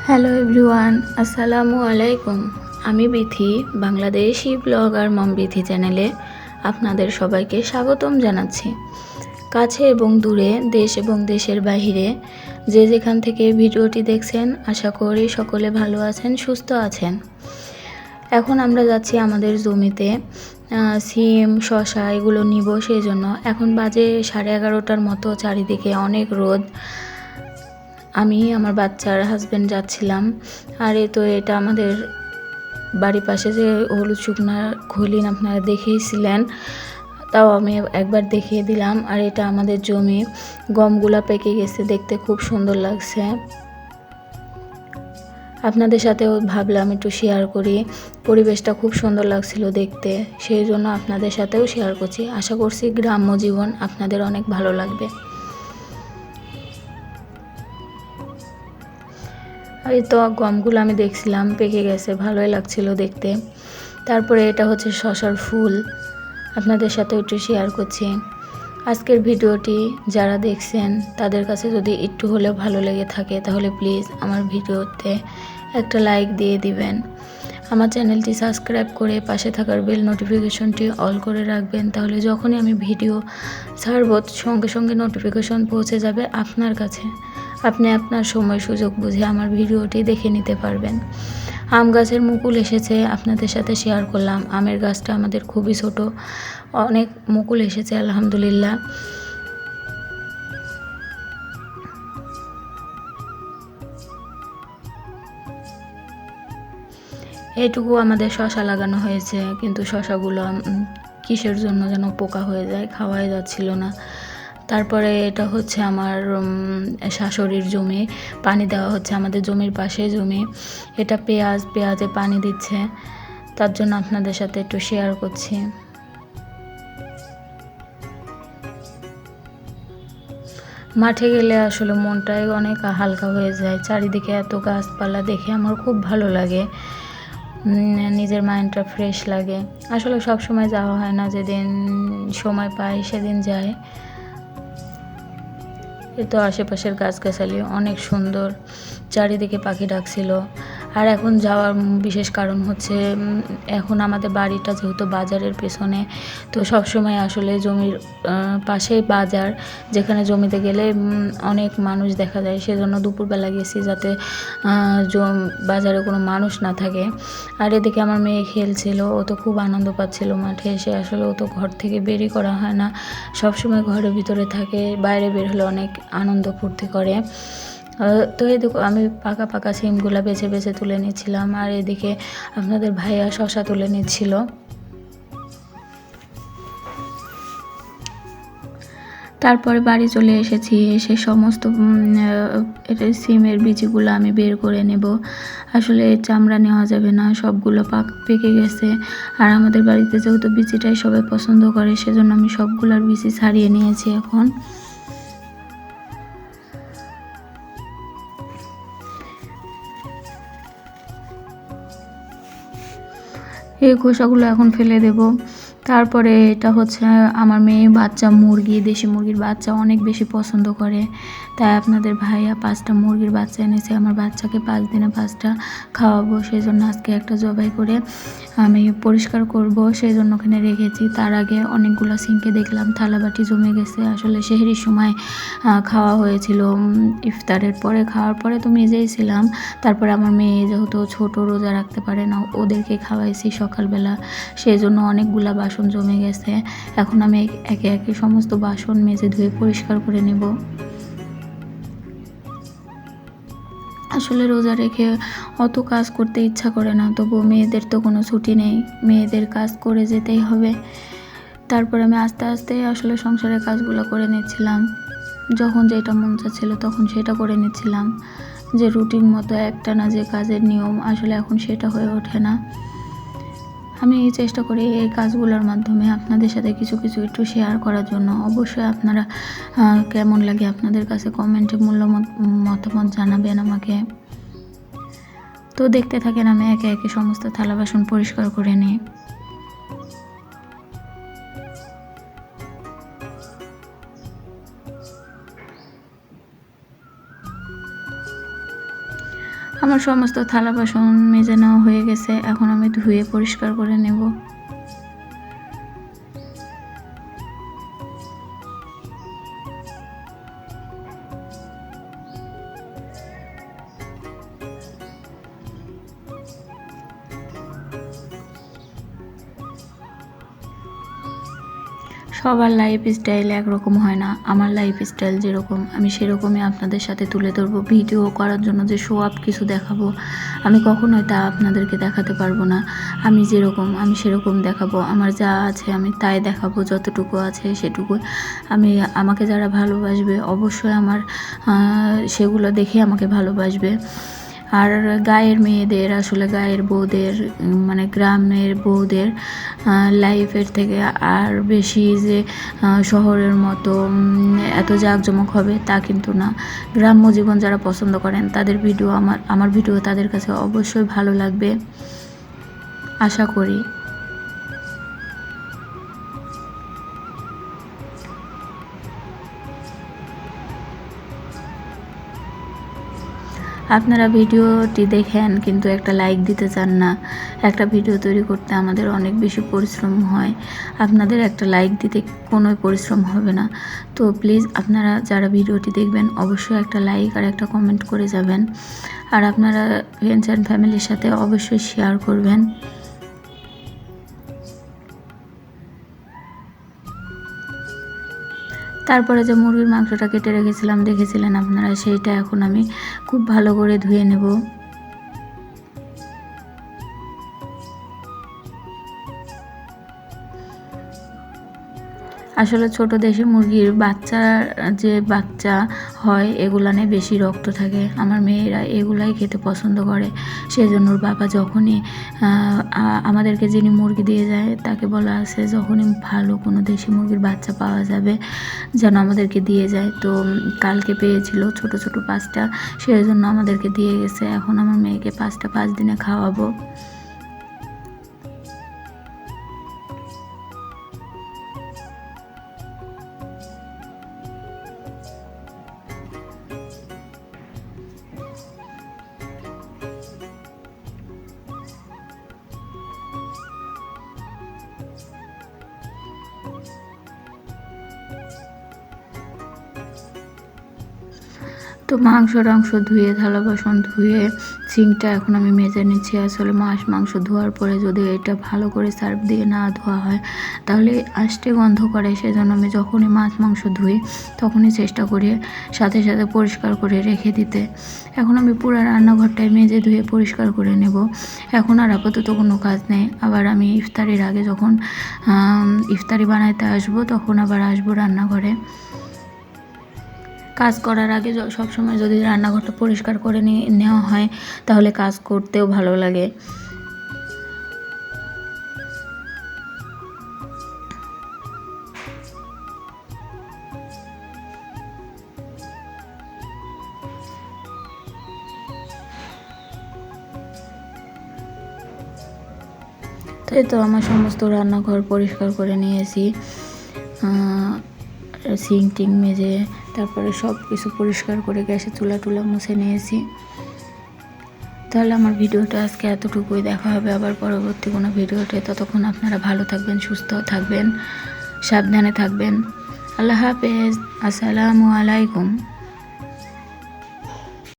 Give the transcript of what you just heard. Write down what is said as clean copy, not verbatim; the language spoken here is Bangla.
হ্যালো এভরিওয়ান, আসসালামু আলাইকুম। আমি বিথি, বাংলাদেশি ব্লগার মম বিথি চ্যানেলে আপনাদের সবাইকে স্বাগতম জানাচ্ছি। কাছে এবং দূরে, দেশ এবং দেশের বাহিরে যে যেখান থেকে ভিডিওটি দেখছেন, আশা করি সকলে ভালো আছেন, সুস্থ আছেন। এখন আমরা যাচ্ছি আমাদের জমিতে সিম, শসা এগুলো নিব, সেই জন্য এখন বাজে 11:30টার মতো, চারিদিকে অনেক রোদ। আমি আমার বাচ্চার হাজব্যান্ড যাচ্ছিলাম। আর এটা আমাদের বাড়ির পাশে যে হলুদ শুকনা খলিন আপনারা দেখেইছিলেন, তাও আমি একবার দেখিয়ে দিলাম। আর এটা আমাদের জমি, গমগুলা পেকে গেছে, দেখতে খুব সুন্দর লাগছে। আপনাদের সাথেও ভাবলাম একটু শেয়ার করি, পরিবেশটা খুব সুন্দর লাগছিল দেখতে, সেই জন্য আপনাদের সাথেও শেয়ার করছি। আশা করছি গ্রাম্য জীবন আপনাদের অনেক ভালো লাগবে। এই তো গমগুলো আমি দেখছিলাম পেকে গেছে, ভালোই লাগছিল দেখতে। তারপরে এটা হচ্ছে শসার ফুল, আপনাদের সাথে একটু শেয়ার করছি। আজকের ভিডিওটি যারা দেখছেন তাদের কাছে যদি একটু হলেও ভালো লেগে থাকে, তাহলে প্লিজ আমার ভিডিওতে একটা লাইক দিয়ে দিবেন। আমার চ্যানেলটি সাবস্ক্রাইব করে পাশে থাকার বেল নোটিফিকেশনটি অল করে রাখবেন, তাহলে যখনই আমি ভিডিও ছাড়ব সঙ্গে সঙ্গে নোটিফিকেশন পৌঁছে যাবে আপনার কাছে। আপনি আপনার সময় সুযোগ বুঝে আমার ভিডিওটি দেখে নিতে পারবেন। আম গাছের মুকুল এসেছে, আপনাদের সাথে শেয়ার করলাম। আমের গাছটা আমাদের খুবই ছোট, অনেক মুকুল এসেছে আলহামদুলিল্লাহ। এইটুকু আমাদের শশা লাগানো হয়েছে, কিন্তু শশাগুলো কিসের জন্য যেন পোকা হয়ে যায়, খাওয়াই যাচ্ছিল না। তারপরে এটা হচ্ছে আমার শাশুড়ির জমি, পানি দেওয়া হচ্ছে, আমাদের জমির পাশে জমি। এটা পেঁয়াজে পানি দিচ্ছে, তার জন্য আপনাদের সাথে একটু শেয়ার করছি। মাঠে গেলে আসলে মনটাই অনেক হালকা হয়ে যায়, চারিদিকে এত গাছপালা দেখে আমার খুব ভালো লাগে, নিজের মাইন্ডটা ফ্রেশ লাগে। আসলে সব সময় যাওয়া হয় না, যেদিন সময় পাই সেদিন যাই। তো আশেপাশের গাছগাছালি অনেক সুন্দর, চারিদিকে পাখি ডাকছিল। আর এখন যাওয়ার বিশেষ কারণ হচ্ছে, এখন আমাদের বাড়িটা যেহেতু বাজারের পেছনে, তো সবসময় আসলে জমির পাশেই বাজার, যেখানে জমিতে গেলে অনেক মানুষ দেখা যায়, সেজন্য দুপুরবেলা গেছি যাতে বাজারে কোনো মানুষ না থাকে। আর এদিকে আমার মেয়ে খেলছিল, ও তো খুব আনন্দ পাচ্ছিল মাঠে এসে। আসলে ও তো ঘর থেকে বেরই করা হয় না, সবসময় ঘরের ভিতরে থাকে, বাইরে বের হলে অনেক আনন্দ ফুর্তি করে। তো এদিকে আমি পাকা পাকা সিমগুলো বেছে বেছে তুলে নিচ্ছিলাম, আর এদিকে আপনাদের ভাইয়া শশা তুলে নিচ্ছিল। তারপরে বাড়ি চলে এসেছি, এসে সমস্ত সিমের বীজগুলো আমি বের করে নেব। আসলে চামড়া নেওয়া যাবে না, সবগুলো পেকে গেছে। আর আমাদের বাড়িতে যেহেতু বিচিটাই সবাই পছন্দ করে, সেজন্য আমি সবগুলোর বিচি ছাড়িয়ে নিয়েছি। এখন এই খোসাগুলো এখন ফেলে দেব। তারপরে এটা হচ্ছে আমার মেয়ে বাচ্চা মুরগি, দেশি মুরগির বাচ্চা অনেক বেশি পছন্দ করে, তাই আপনাদের ভাইয়া 5টা মুরগির বাচ্চা এনেছে। আমার বাচ্চাকে 5 দিনে 5টা খাওয়াবো, সেই জন্য আজকে একটা জবাই করে আমি পরিষ্কার করব, সেই জন্য ওখানে রেখেছি। তার আগে অনেকগুলো সিঙ্কে দেখলাম থালাবাটি জমে গেছে। আসলে সেহরির সময় খাওয়া হয়েছিল, ইফতারের পরে খাওয়ার পরে তো মেজেই ছিলাম। তারপরে আমার মেয়ে যেহেতু ছোট, রোজা রাখতে পারে না, ওদেরকে খাওয়াইছি সকালবেলা, সেই জন্য অনেকগুলা বাসন জমে গেছে। এখন আমি একে একে সমস্ত বাসন মেজে ধুয়ে পরিষ্কার করে নেব। আসলে রোজা রেখে অত কাজ করতে ইচ্ছা করে না, তবু মেয়েদের তো কোনো ছুটি নেই, মেয়েদের কাজ করে যেতেই হবে। তারপরে আমি আস্তে আস্তে আসলে সংসারের কাজগুলো করে নিচ্ছিলাম, যখন যেটা মন চাচ্ছিল তখন সেটা করে নিচ্ছিলাম। যে রুটিন মতো একটানা যে কাজের নিয়ম, আসলে এখন সেটা হয়ে ওঠে না। আমি চেষ্টা করি এই কাজগুলোর মাধ্যমে আপনাদের সাথে কিছু কিছু একটু শেয়ার করার জন্য। অবশ্যই আপনারা কেমন লাগে আপনাদের কাছে কমেন্টে মতামত জানাবেন আমাকে। তো দেখতে থাকেন, আমি একে একে সমস্ত থালা বাসন পরিষ্কার করে নিই। আমার সমস্ত থালা বাসন মেজে নেওয়া হয়ে গেছে, এখন আমি ধুয়ে পরিষ্কার করে নেব। সবার লাইফস্টাইল একরকম হয় না। আমার লাইফস্টাইল যেরকম আমি সেরকমই আপনাদের সাথে তুলে ধরবো। ভিডিও করার জন্য যে শো আপ কিছু দেখাবো আমি কখনোই তা আপনাদেরকে দেখাতে পারবো না। আমি যেরকম আমি সেরকম দেখাবো। আমার যা আছে আমি তাই দেখাবো, যতটুকু আছে সেটুকু। আমাকে যারা ভালোবাসবে অবশ্যই আমার সেগুলো দেখে আমাকে ভালোবাসবে। আর গায়ের মেয়েদের, আসলে গায়ের বউদের, মানে গ্রামের বউদের লাইফের থেকে আর বেশি যে শহরের মতো এত জাঁকজমক হবে তা কিন্তু না। গ্রাম্য জীবন যারা পছন্দ করেন তাদের ভিডিও আমার ভিডিও তাদের কাছে অবশ্যই ভালো লাগবে আশা করি। আপনারা ভিডিওটি দেখেন কিন্তু একটা লাইক দিতে চান না। একটা ভিডিও তৈরি করতে আমাদের অনেক বেশি পরিশ্রম হয়, আপনাদের একটা লাইক দিতে কোনো পরিশ্রম হবে না। তো প্লিজ আপনারা যারা ভিডিওটি দেখবেন অবশ্যই একটা লাইক আর একটা কমেন্ট করে যাবেন। আর আপনারা ফ্রেন্ডস অ্যান্ড ফ্যামিলির সাথে অবশ্যই শেয়ার করবেন। তারপরে যে মুরগির মাংসটা কেটে রেখেছিলাম দেখেছিলেন আপনারা, সেইটা এখন আমি খুব ভালো করে ধুয়ে নেব। আসলে ছোট দেশি মুরগির বাচ্চা হয় এগুলানে বেশি রক্ত থাকে। আমার মেয়েরা এগুলাই খেতে পছন্দ করে। সেজন্য ওর বাবা যখনই আমাদেরকে যিনি মুরগি দিয়ে যায় তাকে বলা আছে যখনই ভালো কোনো দেশি মুরগির বাচ্চা পাওয়া যাবে যেন আমাদেরকে দিয়ে যায়। তো কালকে পেয়েছিল ছোট ছোট 5টা, সেই জন্য আমাদেরকে দিয়ে গেছে। এখন আমার মেয়েকে 5 দিনে খাওয়াবো। তো মাংস ধুয়ে, থালা বাসন ধুয়ে, সিঙ্কটা এখন আমি মেজে নিচ্ছি। আসলে মাংস ধোয়ার পরে যদি এটা ভালো করে সার্ফ দিয়ে না ধোয়া হয় তাহলে আষ্টে গন্ধ করে। সেজন্য আমি যখনই মাংস ধুই তখনই চেষ্টা করি সাথে সাথে পরিষ্কার করে রেখে দিতে। এখন আমি পুরো রান্নাঘরটাই মেজে ধুয়ে পরিষ্কার করে নেব। এখন আর আপাতত কোনো কাজ নেই। আবার আমি ইফতারির আগে যখন ইফতারি বানাইতে আসবো তখন আবার আসবো রান্নাঘরে। কাজ করার আগে সবসময় যদি রান্নাঘরটা পরিষ্কার করে নেওয়া হয় তাহলে কাজ করতেও ভালো লাগে। তাই তো আমার সমস্ত রান্নাঘর পরিষ্কার করে নিয়েছি, সিঙ্ক টিং মেজে তারপরে সব কিছু পরিষ্কার করে গ্যাসের চুলা মুছে নিয়েছি। তাহলে আমার ভিডিওটা আজকে এতটুকুই। দেখা হবে আবার পরবর্তী কোনো ভিডিওতে। ততক্ষণ আপনারা ভালো থাকবেন, সুস্থ থাকবেন, সাবধানে থাকবেন। আল্লাহ হাফেজ। আসসালামু আলাইকুম।